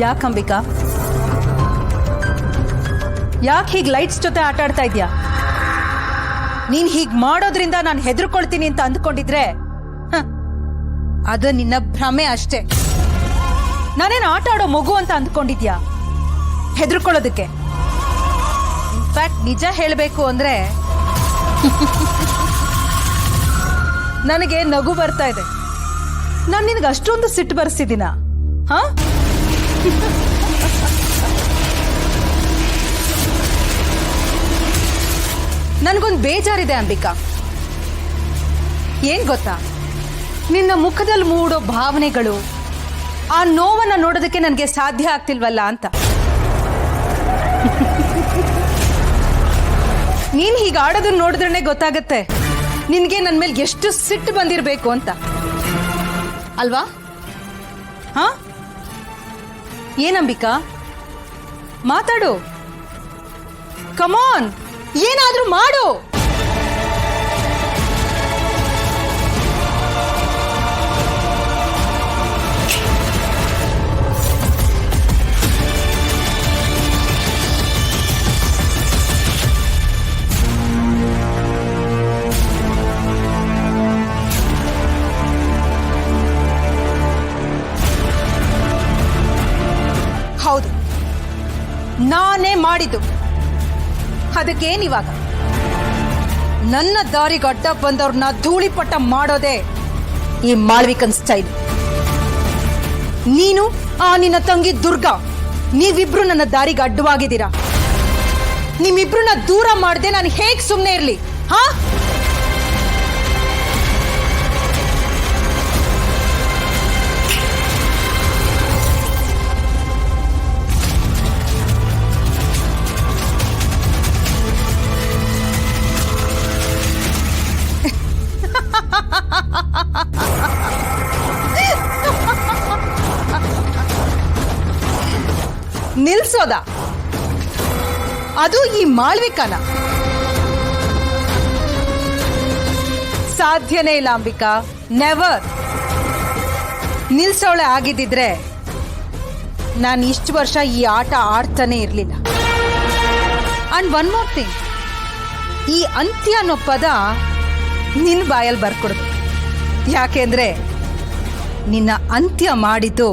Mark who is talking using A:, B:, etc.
A: ಯಾಕಂಬಿಕಾ? ಯಾಕೆ ಹೀಗೆ ಲೈಟ್ಸ್ ಜೊತೆ ಆಟ ಆಡ್ತಾ ಇದ್ಯಾ? ನೀನ್ ಹೀಗ್ ಮಾಡೋದ್ರಿಂದ ನಾನು ಹೆದರ್ಕೊಳ್ತೀನಿ ಅಂತ ಅಂದ್ಕೊಂಡಿದ್ರೆ ಅದು ನಿನ್ನ ಭ್ರಮೆ ಅಷ್ಟೇ. ನಾನೇನು ಆಟ ಆಡೋ ಮಗು ಅಂತ ಅಂದ್ಕೊಂಡಿದ್ಯಾ ಹೆದರ್ಕೊಳ್ಳೋದಕ್ಕೆ? ಇನ್ಫ್ಯಾಕ್ಟ್ ನಿಜ ಹೇಳಬೇಕು ಅಂದ್ರೆ ನನಗೆ ನಗು ಬರ್ತಾ ಇದೆ. ನಾನು ನಿನಗೆ ಅಷ್ಟೊಂದು ಸಿಟ್ಟು ಬರ್ಸಿದ್ದೀನ? ಹಾ, ನನಗೊಂದು ಬೇಜಾರಿದೆ ಅಂಬಿಕಾ. ಏನ್ ಗೊತ್ತಾ, ನಿನ್ನ ಮುಖದಲ್ಲಿ ಮೂಡೋ ಭಾವನೆಗಳು, ಆ ನೋವನ್ನ ನೋಡೋದಕ್ಕೆ ನನಗೆ ಸಾಧ್ಯ ಆಗ್ತಿಲ್ವಲ್ಲ ಅಂತ. ನೀನ್ ಹೀಗೆ ಆಡೋದನ್ನ ನೋಡಿದ್ರೆ ಗೊತ್ತಾಗತ್ತೆ ನಿನ್ಗೆ ನನ್ನ ಮೇಲೆ ಎಷ್ಟು ಸಿಟ್ಟು ಬಂದಿರಬೇಕು ಅಂತ, ಅಲ್ವಾ? ಹಾ, ಏನಂಬಿಕಾ ಮಾತಾಡು, ಕಮಾನ್, ಏನಾದ್ರೂ ಮಾಡು. ಹೌದು, ನಾನೇ ಮಾಡಿದ್ದು. ಅದಕ್ಕೇನಿವಾಗ? ನನ್ನ ದಾರಿಗೆ ಅಡ್ಡ ಬಂದವ್ರನ್ನ ಧೂಳಿಪಟ ಮಾಡೋದೇ ಈ ಮಾಳ್ವಿಕನ್ ಸ್ಟೈಲ್. ನೀನು ಆ ನಿನ್ನ ತಂಗಿ ದುರ್ಗಾ, ನೀವಿಬ್ರು ನನ್ನ ದಾರಿಗೆ ಅಡ್ಡವಾಗಿದ್ದೀರಾ. ನಿಮ್ಮಿಬ್ರನ್ನ ದೂರ ಮಾಡದೆ ನಾನು ಹೇಗ್ ಸುಮ್ಮನೆ ಇರ್ಲಿ? ಹಾ, ನಿಲ್ಸೋದ? ಅದು ಈ ಮಾಳ್ವಿಕನ? ಸಾಧ್ಯನೇ ಇಲ್ಲ ಅಂಬಿಕಾ, ನೆವರ್. ನಿಲ್ಸೋಳೆ ಆಗಿದ್ದಿದ್ರೆ ನಾನು ಇಷ್ಟು ವರ್ಷ ಈ ಆಟ ಆಡ್ತಾನೆ ಇರ್ಲಿಲ್ಲ. ಅಂಡ್ ಒನ್ ಮೋರ್ ಥಿಂಗ್, ಈ ಅಂತ್ಯ ಅನ್ನೋ ಪದ ನಿನ್ನ ಬಾಯಲ್ಲಿ ಬರ್ಕೊಡ್ದು. ಯಾಕೆಂದ್ರೆ ನಿನ್ನ ಅಂತ್ಯ ಮಾಡಿದ್ದು